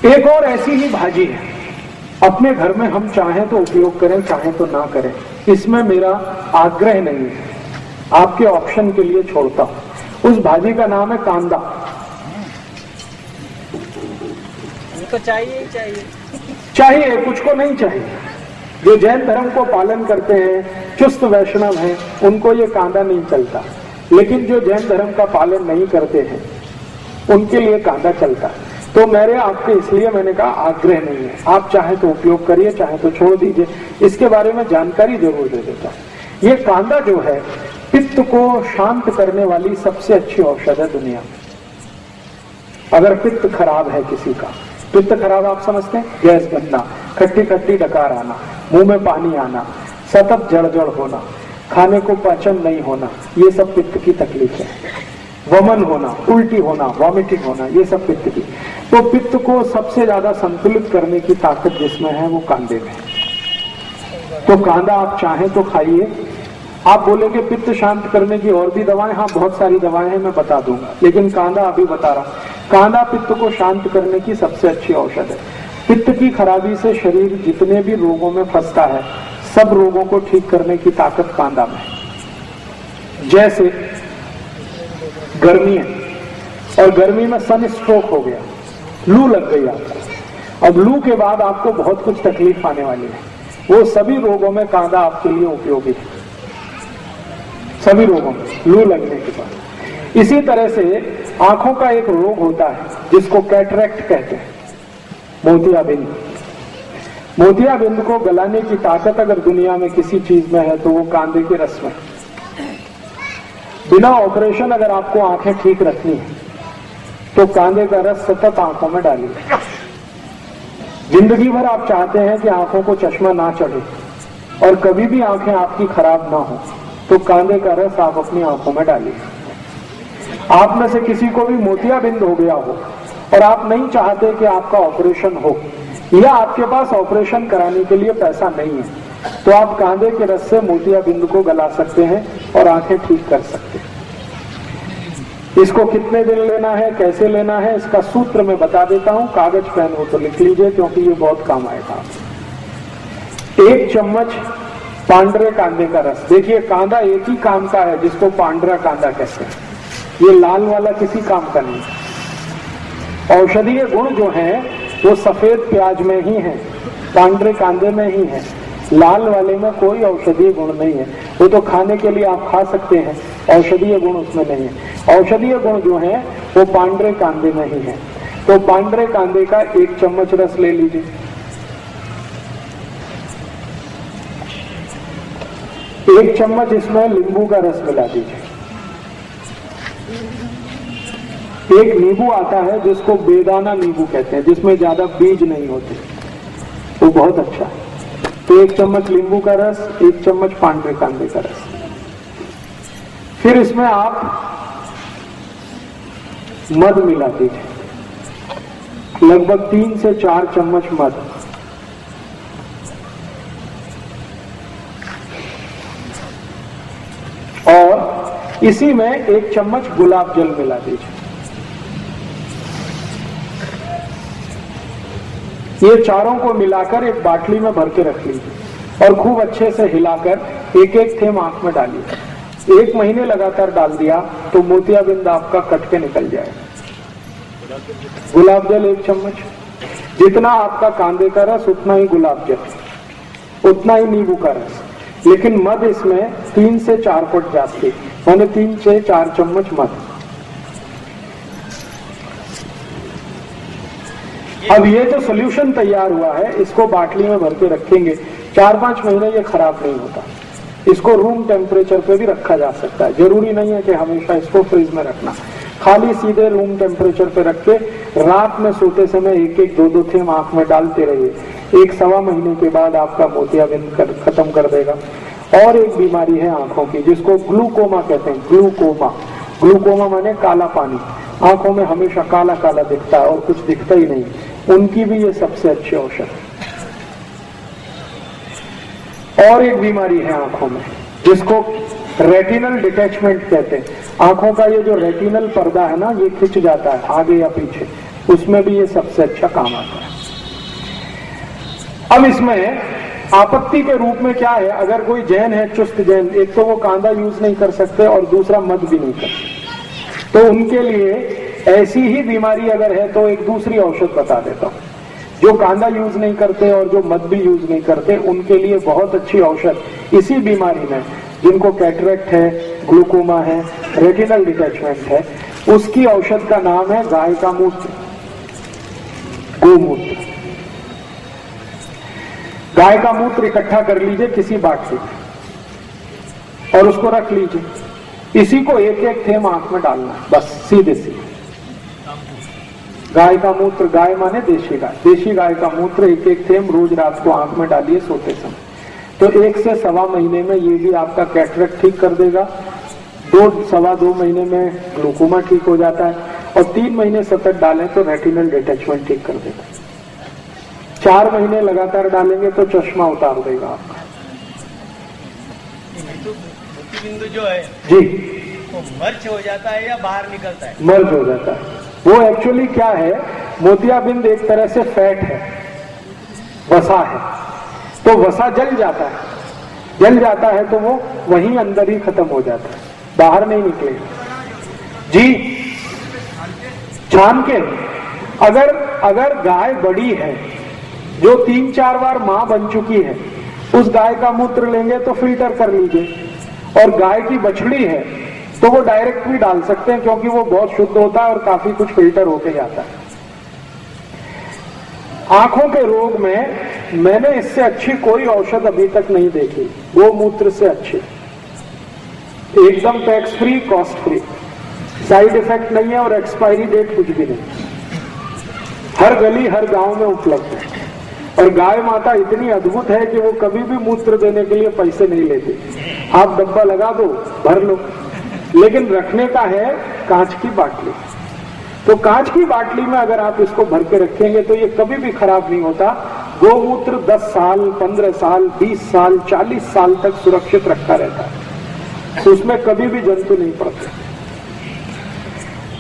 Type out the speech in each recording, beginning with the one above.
एक और ऐसी ही भाजी है, अपने घर में हम चाहें तो उपयोग करें, चाहें तो ना करें, इसमें मेरा आग्रह नहीं है, आपके ऑप्शन के लिए छोड़ता हूं। उस भाजी का नाम है कांदा। उनको चाहिए ही चाहिए, चाहिए, कुछ को नहीं चाहिए। जो जैन धर्म को पालन करते हैं, चुस्त वैष्णव हैं, उनको ये कांदा नहीं चलता, लेकिन जो जैन धर्म का पालन नहीं करते हैं उनके लिए कांदा चलता है। तो मेरे आपके इसलिए मैंने कहा आग्रह नहीं है, आप चाहे तो उपयोग करिए, चाहे तो छोड़ दीजिए। इसके बारे में जानकारी जरूर दे देता हूं। ये कांदा जो है पित्त को शांत करने वाली सबसे अच्छी औषध है दुनिया में। अगर पित्त खराब है किसी का, पित्त खराब आप समझते हैं, गैस बनना, खट्टी खट्टी डकार आना, मुंह में पानी आना, सतत जड़ होना, खाने को पाचन नहीं होना, ये सब पित्त की तकलीफ है। वमन होना, उल्टी होना, वॉमिटिंग होना, ये सब पित्त की। तो पित्त को सबसे ज्यादा संतुलित करने की ताकत जिसमें है वो कांदे में। तो कांदा आप चाहें तो खाइए। आप बोलेंगे पित्त शांत करने की और भी दवाएं, हाँ बहुत सारी दवाएं हैं, मैं बता दूंगा, लेकिन कांदा अभी बता रहा। कांदा पित्त को शांत करने की सबसे अच्छी औषध है। पित्त की खराबी से शरीर जितने भी रोगों में फंसता है, सब रोगों को ठीक करने की ताकत कांदा में है। जैसे गर्मी है और गर्मी में सन स्ट्रोक हो गया, लू लग गई आपको, अब लू के बाद आपको बहुत कुछ तकलीफ आने वाली है, वो सभी रोगों में कांदा आपके लिए उपयोगी है, सभी रोगों में लू लगने के बाद। इसी तरह से आंखों का एक रोग होता है जिसको कैटरेक्ट कहते हैं, मोतियाबिंद। मोतियाबिंद को गलाने की ताकत अगर दुनिया में किसी चीज में है तो वो कांदे के रस में। बिना ऑपरेशन अगर आपको आंखें ठीक रखनी है तो कांदे का रस सतत आंखों में डालिए। जिंदगी भर आप चाहते हैं कि आंखों को चश्मा ना चढ़े और कभी भी आंखें आपकी खराब ना हो, तो कांदे का रस आप अपनी आंखों में डालिए। आप में से किसी को भी मोतियाबिंद हो गया हो और आप नहीं चाहते कि आपका ऑपरेशन हो, या आपके पास ऑपरेशन कराने के लिए पैसा नहीं है, तो आप कांदे के रस से मोतियाबिंद को गला सकते हैं और आंखें ठीक कर सकते हैं। इसको कितने दिन लेना है, कैसे लेना है, इसका सूत्र मैं बता देता हूं, कागज पेन हो तो लिख लीजिए क्योंकि ये बहुत काम आएगा। 1 चम्मच पांडरे कांदे का रस। देखिए कांदा एक ही काम का है जिसको पांडरा कांदा कहते हैं, ये लाल वाला किसी काम का नहीं। औषधीय गुण जो है वो सफेद प्याज में ही है, पांडरे कांदे में ही है, लाल वाले में कोई औषधीय गुण नहीं है। वो तो खाने के लिए आप खा सकते हैं, औषधीय गुण उसमें नहीं है। औषधीय गुण जो है वो पांडरे कांदे में ही है। तो पांडरे कांदे का 1 चम्मच रस ले लीजिए। 1 चम्मच इसमें नींबू का रस मिला दीजिए। एक नींबू आता है जिसको बेदाना नींबू कहते हैं, जिसमें ज्यादा बीज नहीं होते, वो बहुत अच्छा है। तो 1 चम्मच नींबू का रस, 1 चम्मच पांडरे कांदे का रस। फिर इसमें आप मध मिला दीजिए, लगभग 3 से 4 चम्मच मध। और इसी में 1 चम्मच गुलाब जल मिला दीजिए। ये चारों को मिलाकर एक बाटली में भर के रख लीजिए और खूब अच्छे से हिलाकर एक एक थेम आंख में डालिए। 1 महीने लगातार डाल दिया तो मोतियाबिंद आपका कट के निकल जाएगा। गुलाब जल 1 चम्मच, जितना आपका कांदे का रस उतना ही गुलाब जल, उतना ही नींबू का रस, लेकिन मध इसमें 3 से 4 फुट जाती, मैंने 3 से 4 चम्मच मध। अब ये जो सोल्यूशन तैयार हुआ है इसको बाटली में भर के रखेंगे, 4-5 महीने ये खराब नहीं होता। इसको रूम टेम्परेचर पे भी रखा जा सकता है, जरूरी नहीं है कि हमेशा इसको फ्रिज में रखना। खाली सीधे रूम टेम्परेचर पे रख के रात में सोते समय 1-1, 2-2 थेम आंख में डालते रहिए। 1-1.25 महीने के बाद आपका मोतियाबिंद खत्म कर देगा। और एक बीमारी है आंखों की जिसको ग्लूकोमा कहते हैं। ग्लूकोमा, ग्लूकोमा माने काला पानी, आंखों में हमेशा काला काला दिखता है और कुछ दिखता ही नहीं, उनकी भी ये सबसे अच्छी औषध है। और एक बीमारी है आंखों में जिसको रेटिनल डिटैचमेंट कहते हैं। आंखों का ये जो रेटिनल पर्दा है ना, ये खिंच जाता है आगे या पीछे, उसमें भी ये सबसे अच्छा काम आता है। अब इसमें आपत्ति के रूप में क्या है, अगर कोई जैन है, चुस्त जैन, एक तो वो कांदा यूज नहीं कर सकते और दूसरा मद भी नहीं कर सकते, तो उनके लिए ऐसी ही बीमारी अगर है तो एक दूसरी औषध बता देता हूं। जो कांदा यूज नहीं करते और जो मद भी यूज नहीं करते, उनके लिए बहुत अच्छी औषध इसी बीमारी में, जिनको कैटरेक्ट है, ग्लूकोमा है, रेटिनल डिटैचमेंट है, उसकी औषध का नाम है गाय का मूत्र, गोमूत्र। गाय का मूत्र इकट्ठा कर लीजिए किसी बाटली में और उसको रख लीजिए। इसी को एक एक थेम आंख में डालना, बस सीधे सीधे। गाय का मूत्र, गाय माने देशी गाय, देशी गाय का मूत्र एक एक थेम रोज रात को आंख में डालिए सोते समय। तो 1 से सवा महीने में ये भी आपका कैटरेक्ट ठीक कर देगा, 2-2.25 महीने में ग्लूकोमा ठीक हो जाता है, और 3 महीने सतत डालें तो रेटिनल डिटैचमेंट ठीक कर देगा। 4 महीने लगातार डालेंगे तो चश्मा उतार देगा आपका। मोतीबिंदु जो है जी, वो मर्च हो जाता है या बाहर निकलता है? मर्ज हो जाता है। वो एक्चुअली क्या है, मोतियाबिंद एक तरह से फैट है, वसा है, तो वसा जल जाता है, जल जाता है तो वो वहीं अंदर ही खत्म हो जाता है, बाहर नहीं निकलेगा। जी, छान के अगर गाय बड़ी है जो 3-4 बार मां बन चुकी है, उस गाय का मूत्र लेंगे तो फिल्टर कर लीजिए, और गाय की बछड़ी है तो वो डायरेक्ट भी डाल सकते हैं, क्योंकि वो बहुत शुद्ध होता है और काफी कुछ फिल्टर होके जाता है। आंखों के रोग में मैंने इससे अच्छी कोई औषध अभी तक नहीं देखी, गोमूत्र से अच्छी, एकदम tax free, cost free, side effect नहीं है और एक्सपायरी डेट कुछ भी नहीं, हर गली हर गांव में उपलब्ध है। और गाय माता इतनी अद्भुत है कि वो कभी भी मूत्र देने के लिए पैसे नहीं लेती, आप डब्बा लगा दो, भर लो, लेकिन रखने का है कांच की बाटली। तो कांच की बाटली में अगर आप इसको भर के रखेंगे तो ये कभी भी खराब नहीं होता। गोमूत्र 10 साल, 15 साल, 20 साल, 40 साल तक सुरक्षित रखा रहता है, तो उसमें कभी भी जंतु नहीं पड़ते।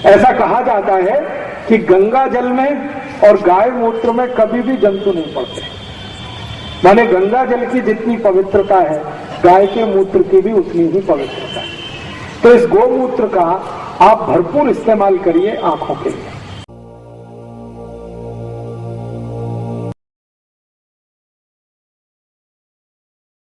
ऐसा कहा जाता है कि गंगा जल में और गाय मूत्र में कभी भी जंतु नहीं पड़ते, माने गंगा जल की जितनी पवित्रता है, गाय के मूत्र की भी उतनी ही पवित्रता है। तो इस गोमूत्र का आप भरपूर इस्तेमाल करिए आंखों के लिए।